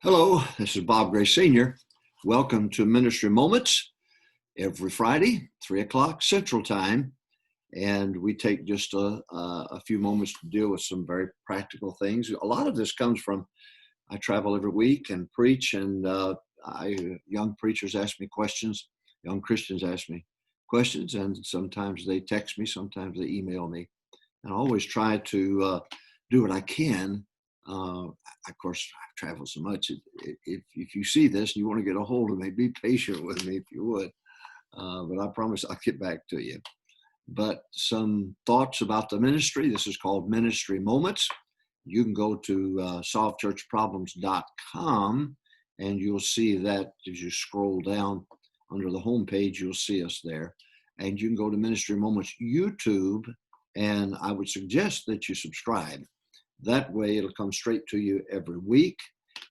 Hello, this is Bob Gray Sr. Welcome to Ministry Moments every Friday, 3 o'clock Central Time. And we take just a few moments to deal with some very practical things. A lot of this comes from, I travel every week and preach, and young preachers ask me questions, young Christians ask me questions, and sometimes they text me, sometimes they email me. And I always try to do what I can. Of course, I've traveled so much. If you see this and you want to get a hold of me, be patient with me if you would. But I promise I'll get back to you. But some thoughts about the ministry. This is called Ministry Moments. You can go to solvechurchproblems.com and you'll see that as you scroll down under the homepage, you'll see us there. And you can go to Ministry Moments YouTube, and I would suggest that you subscribe. That way it'll come straight to you every week.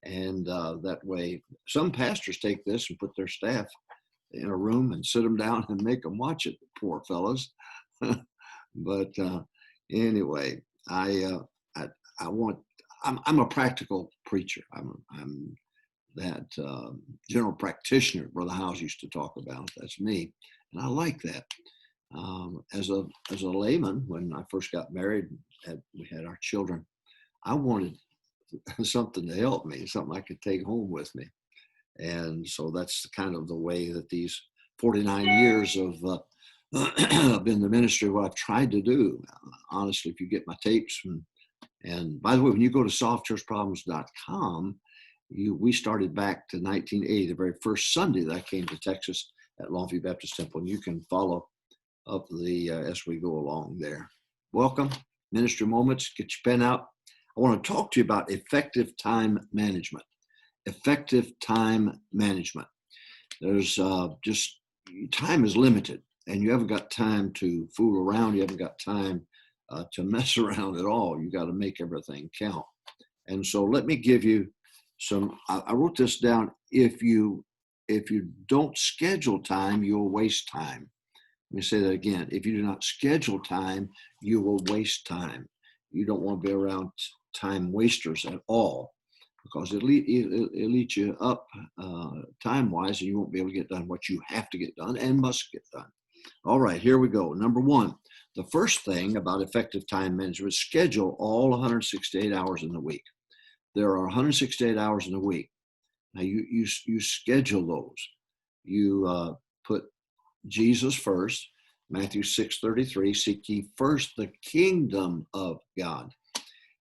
And that way, some pastors take this and put their staff in a room and sit them down and make them watch it, poor fellows. But anyway, I'm a practical preacher. I'm that general practitioner Brother Howes used to talk about. That's me. And I like that. As a layman, when I first got married, we had our children, I wanted something to help me, something I could take home with me. And so that's kind of the way that these 49 years of in the ministry, what I've tried to do. Honestly, if you get my tapes, and by the way, when you go to solvechurchproblems.com, we started back to 1980, the very first Sunday that I came to Texas at Longview Baptist Temple, and you can follow up as we go along there. Welcome, Ministry Moments. Get your pen out. I want to talk to you about effective time management. Effective time management. There's just time is limited, and you haven't got time to fool around. You haven't got time to mess around at all. You got to make everything count. And so let me give you some. I wrote this down. If you don't schedule time, you'll waste time. Let me say that again. If you do not schedule time, you will waste time. You don't want to be around time wasters at all, because it'll eat you up time-wise, and you won't be able to get done what you have to get done and must get done. All right, here we go. Number one, the first thing about effective time management, schedule all 168 hours in the week. There are 168 hours in a week. Now, you schedule those. You put Jesus first. Matthew 6:33, seek ye first the kingdom of God.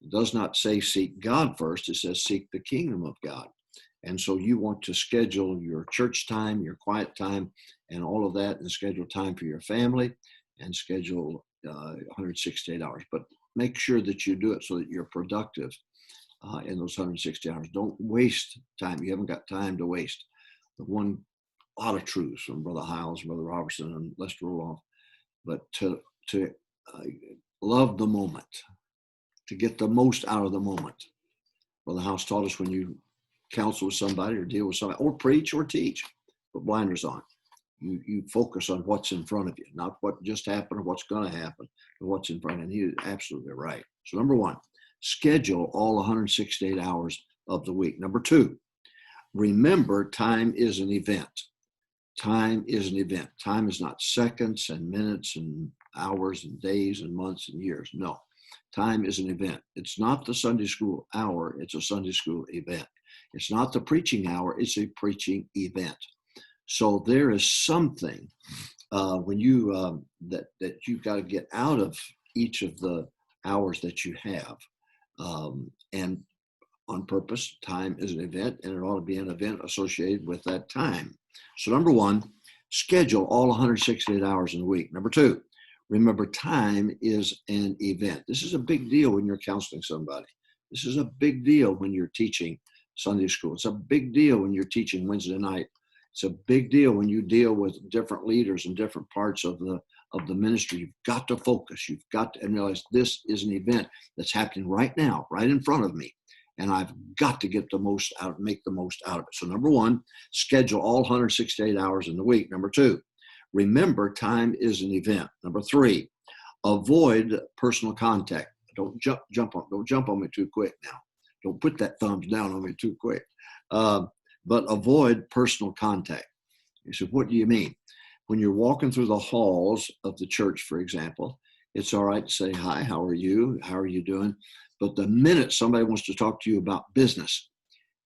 It does not say seek God first. It says seek the kingdom of God. And so you want to schedule your church time, your quiet time, and all of that, and schedule time for your family, and schedule 168 hours. But make sure that you do it so that you're productive in those 160 hours. Don't waste time. You haven't got time to waste. The one lot of truths from Brother Howes, Brother Robertson, and Lester Roloff, but to love the moment, to get the most out of the moment. Brother Howes taught us when you counsel with somebody or deal with somebody or preach or teach, put blinders on. You focus on what's in front of you, not what just happened or what's going to happen, but what's in front of you. And he's absolutely right. So number one, schedule all 168 hours of the week. Number two, remember time is an event. Time is an event. Time is not seconds and minutes and hours and days and months and years. No, time is an event. It's not the Sunday school hour. It's a Sunday school event. It's not the preaching hour. It's a preaching event. So there is something when you that you've got to get out of each of the hours that you have, and on purpose. Time is an event, and it ought to be an event associated with that time. So number one, schedule all 168 hours in a week. Number two, remember time is an event. This is a big deal when you're counseling somebody. This is a big deal when you're teaching Sunday school. It's a big deal when you're teaching Wednesday night. It's a big deal when you deal with different leaders in different parts of the ministry. You've got to focus. You've got to realize this is an event that's happening right now, right in front of me. And I've got to get the most out, make the most out of it. So number one, schedule all 168 hours in the week. Number two, remember time is an event. Number three, avoid personal contact. Don't jump on me too quick now. Don't put that thumbs down on me too quick. But avoid personal contact. You said, what do you mean? When you're walking through the halls of the church, for example, it's all right to say, hi, how are you? How are you doing? But the minute somebody wants to talk to you about business,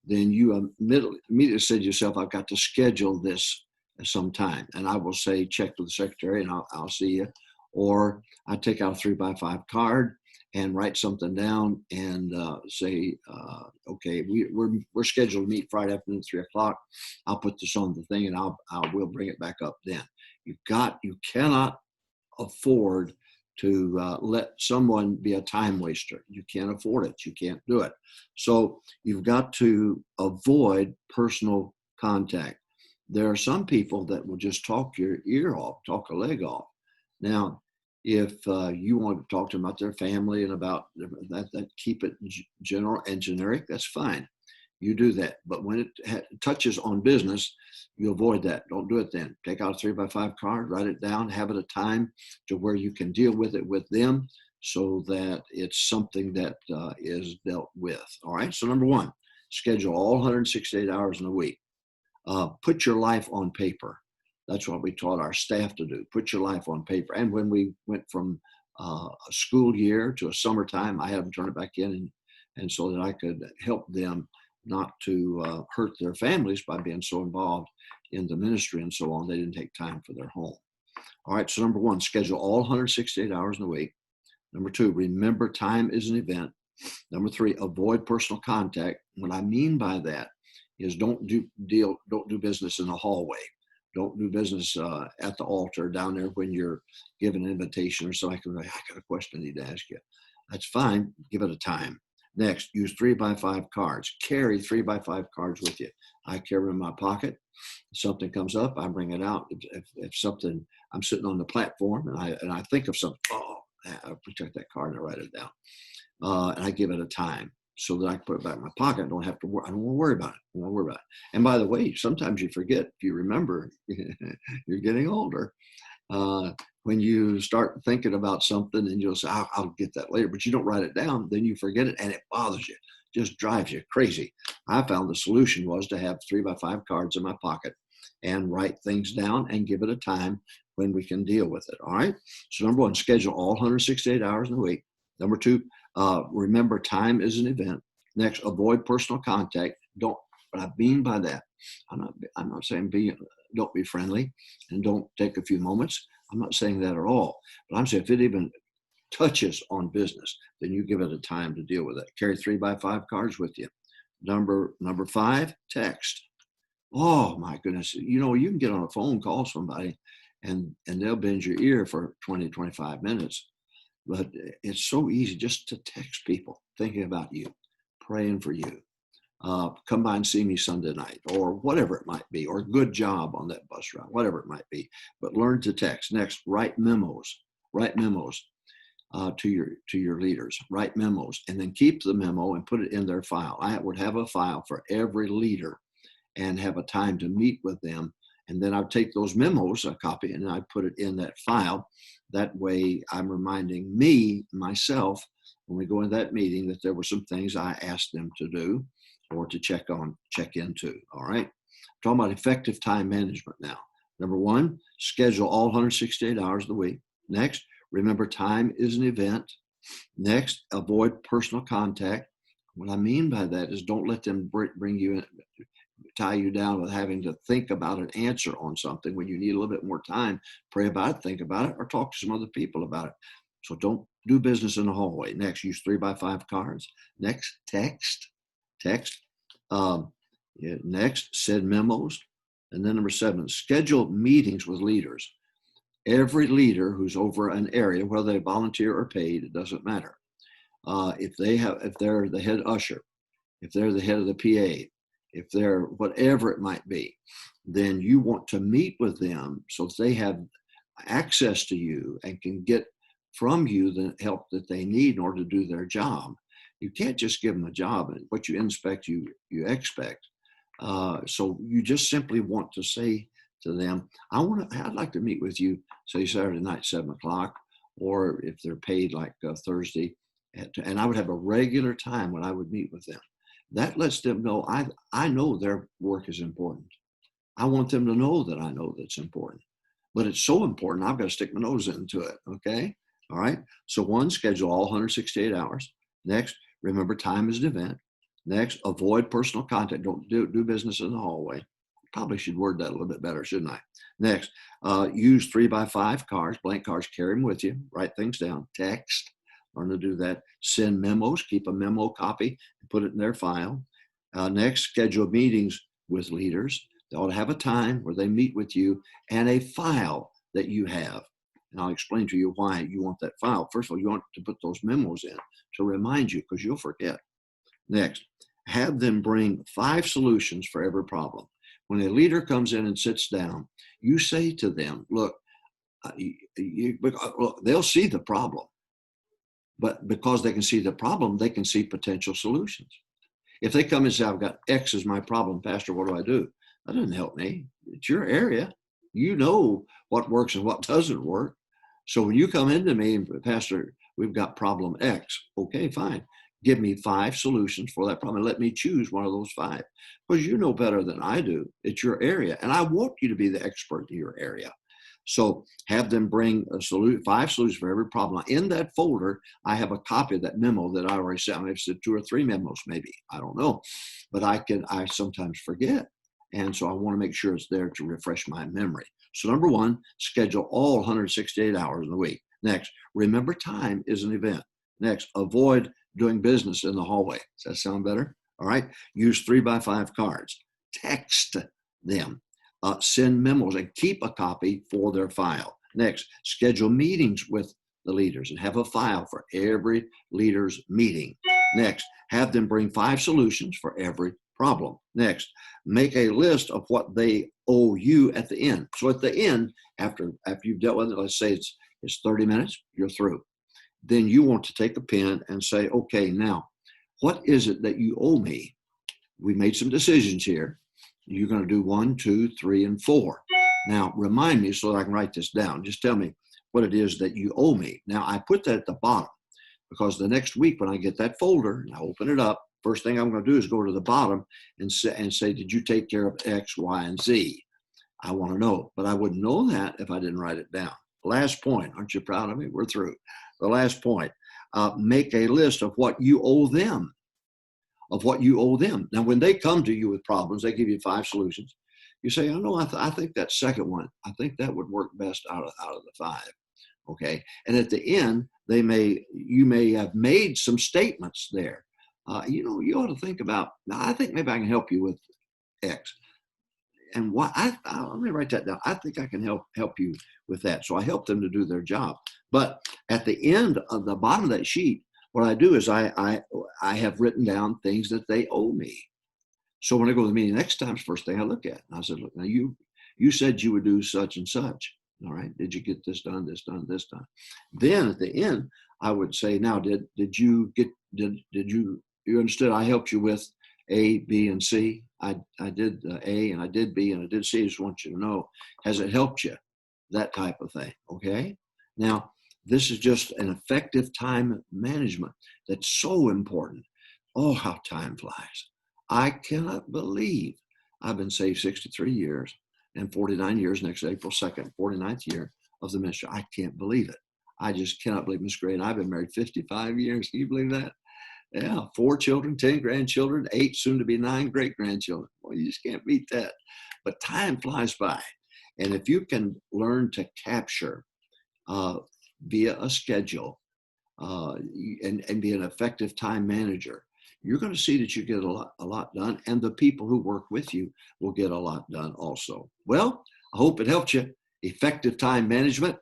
then you immediately say to yourself, I've got to schedule this at some time. And I will say, check with the secretary and I'll see you. Or I take out a 3x5 card and write something down and say, okay, we're scheduled to meet Friday afternoon at 3:00. I'll put this on the thing and we'll bring it back up then. You cannot afford to let someone be a time waster. You can't afford it. You can't do it. So you've got to avoid personal contact. There are some people that will just talk your ear off, talk a leg off. Now, if you want to talk to them about their family and about that keep it general and generic, that's fine. You do that. But when it touches on business, you avoid that. Don't do it then. Take out a 3x5 card, write it down, have it a time to where you can deal with it with them so that it's something that is dealt with. All right. So number one, schedule all 168 hours in a week. Put your life on paper. That's what we taught our staff to do. Put your life on paper. And when we went from a school year to a summertime, I had them turn it back in and so that I could help them not to hurt their families by being so involved in the ministry and so on. They didn't take time for their home. All right, so number one, schedule all 168 hours in a week. Number two, remember time is an event. Number three, avoid personal contact. What I mean by that is don't do business in the hallway. Don't do business at the altar down there when you're given an invitation or something. I got a question I need to ask you. That's fine. Give it a time. Next, use 3x5 cards. Carry 3x5 cards with you. I carry them in my pocket. If something comes up, I bring it out. If something, I'm sitting on the platform and I think of something, I protect that card and I write it down. And I give it a time so that I can put it back in my pocket. I don't have to I don't want to worry about it. And by the way, sometimes you forget. If you remember, you're getting older. When you start thinking about something and you'll say, I'll get that later, but you don't write it down, then you forget it and it bothers you, just drives you crazy. I found the solution was to have 3x5 cards in my pocket and write things down and give it a time when we can deal with it. All right. So number one, schedule all 168 hours in a week. Number two, remember time is an event. Next, avoid personal contact. What I mean by that, I'm not saying don't be friendly and don't take a few moments. I'm not saying that at all. But I'm saying if it even touches on business, then you give it a time to deal with it. Carry 3x5 cards with you. Number five, text. Oh my goodness. You can get on a phone, call somebody and they'll bend your ear for 20, 25 minutes. But it's so easy just to text people thinking about you, praying for you. Come by and see me Sunday night, or whatever it might be, or good job on that bus route, whatever it might be. But learn to text. Next, write memos. To your leaders. Write memos, and then keep the memo and put it in their file. I would have a file for every leader, and have a time to meet with them. And then I'd take those memos, a copy, and I'd put it in that file. That way, I'm reminding myself, when we go into that meeting, that there were some things I asked them to do or to check into. All right. I'm talking about effective time management now. Number one, schedule all 168 hours of the week. Next, remember time is an event. Next, avoid personal contact. What I mean by that is don't let them bring you in, tie you down with having to think about an answer on something when you need a little bit more time. Pray about it, think about it, or talk to some other people about it. So don't do business in the hallway. Next, use 3x5 cards. Next, text. Next, send memos. And then number seven, schedule meetings with leaders. Every leader who's over an area, whether they volunteer or paid, it doesn't matter. If they're the head usher, if they're the head of the PA, if they're whatever it might be, then you want to meet with them so that they have access to you and can get from you the help that they need in order to do their job. You can't just give them a job. What you inspect, you expect. So you just simply want to say to them, I'd like to meet with you, say Saturday night, 7:00, or if they're paid like Thursday And I would have a regular time when I would meet with them. That lets them know I know their work is important. I want them to know that I know that's important. But it's so important, I've got to stick my nose into it. Okay. All right. So one, schedule all 168 hours. Next, remember time is an event. Next, avoid personal contact. Don't do business in the hallway. Probably should word that a little bit better, shouldn't I? Next, use 3x5 cards, blank cards, carry them with you, write things down, text, learn to do that. Send memos, keep a memo copy, and put it in their file. Next, schedule meetings with leaders. They ought to have a time where they meet with you and a file that you have. And I'll explain to you why you want that file. First of all, you want to put those memos in to remind you, because you'll forget. Next, have them bring 5 solutions for every problem. When a leader comes in and sits down, you say to them, look, they'll see the problem, but because they can see the problem, they can see potential solutions. If they come and say, I've got X as my problem, Pastor, what do? That doesn't help me. It's your area. You know what works and what doesn't work. So when you come into me and, Pastor, we've got problem X. Okay, fine. Give me 5 solutions for that problem. Let me choose one of those 5, because you know better than I do. It's your area, and I want you to be the expert in your area. So have them bring 5 solutions for every problem. In that folder, I have a copy of that memo that I already sent. I've said 2 or 3 memos, maybe. I don't know, but I sometimes forget. And so I want to make sure it's there to refresh my memory. So number 1, schedule all 168 hours in the week. Next, remember time is an event. Next, avoid doing business in the hallway. Does that sound better? All right. Use 3x5 cards. Text them. Send memos and keep a copy for their file. Next, schedule meetings with the leaders and have a file for every leader's meeting. Next, have them bring 5 solutions for every problem. Next, make a list of what they owe you at the end. So at the end, after you've dealt with it, let's say it's 30 minutes, you're through. Then you want to take a pen and say, okay, now, what is it that you owe me? We made some decisions here. You're going to do 1, 2, 3, and 4. Now, remind me so that I can write this down. Just tell me what it is that you owe me. Now, I put that at the bottom because the next week when I get that folder and I open it up, first thing I'm going to do is go to the bottom and say, did you take care of X, Y, and Z? I want to know, but I wouldn't know that if I didn't write it down. Last point. Aren't you proud of me? We're through. The last point, make a list of what you owe them, Now, when they come to you with problems, they give you 5 solutions. You say, oh, no, I think that second one, I think that would work best out of the 5. Okay. And at the end, you may have made some statements there. You ought to think about, now I think maybe I can help you with X. And let me write that down. I think I can help you with that. So I help them to do their job. But at the end of the bottom of that sheet, what I do is I have written down things that they owe me. So when I go to the meeting next time, it's the first thing I look at. And I said, look, now you said you would do such and such. All right. Did you get this done, this done, this done? Then at the end, I would say, now, did you understood I helped you with A, B, and C? I did A and I did B and I did C. I just want you to know, has it helped you? That type of thing. Okay. Now, this is just an effective time management that's so important. Oh, how time flies. I cannot believe I've been saved 63 years and 49 years next April 2nd, 49th year of the ministry. I can't believe it. I just cannot believe, Miss Gray, and I've been married 55 years. Can you believe that? Yeah, 4 children, 10 grandchildren, 8 soon to be 9 great-grandchildren. Well, you just can't beat that. But time flies by. And if you can learn to capture via a schedule and be an effective time manager, you're going to see that you get a lot done, and the people who work with you will get a lot done also. Well, I hope it helped you. Effective time management,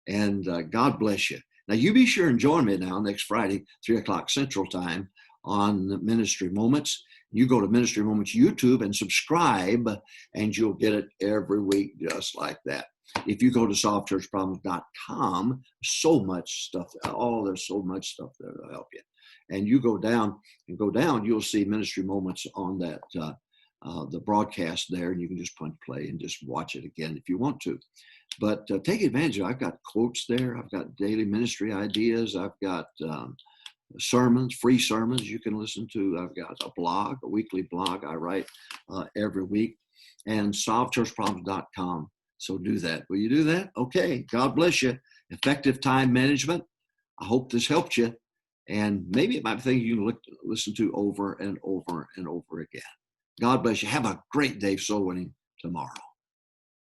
and God bless you. Now, you be sure and join me now next Friday, 3 o'clock Central Time on Ministry Moments. You go to Ministry Moments YouTube and subscribe, and you'll get it every week just like that. If you go to solvechurchproblems.com, so much stuff. There's so much stuff there to help you. And you go down, you'll see Ministry Moments on that, the broadcast there, and you can just punch play and just watch it again if you want to. But take advantage of it. I've got quotes there. I've got daily ministry ideas. I've got sermons, free sermons you can listen to. I've got a blog, a weekly blog I write every week, and solvechurchproblems.com. So do that. Will you do that? Okay. God bless you. Effective time management. I hope this helped you. And maybe it might be things you can listen to over and over and over again. God bless you. Have a great day soul winning tomorrow.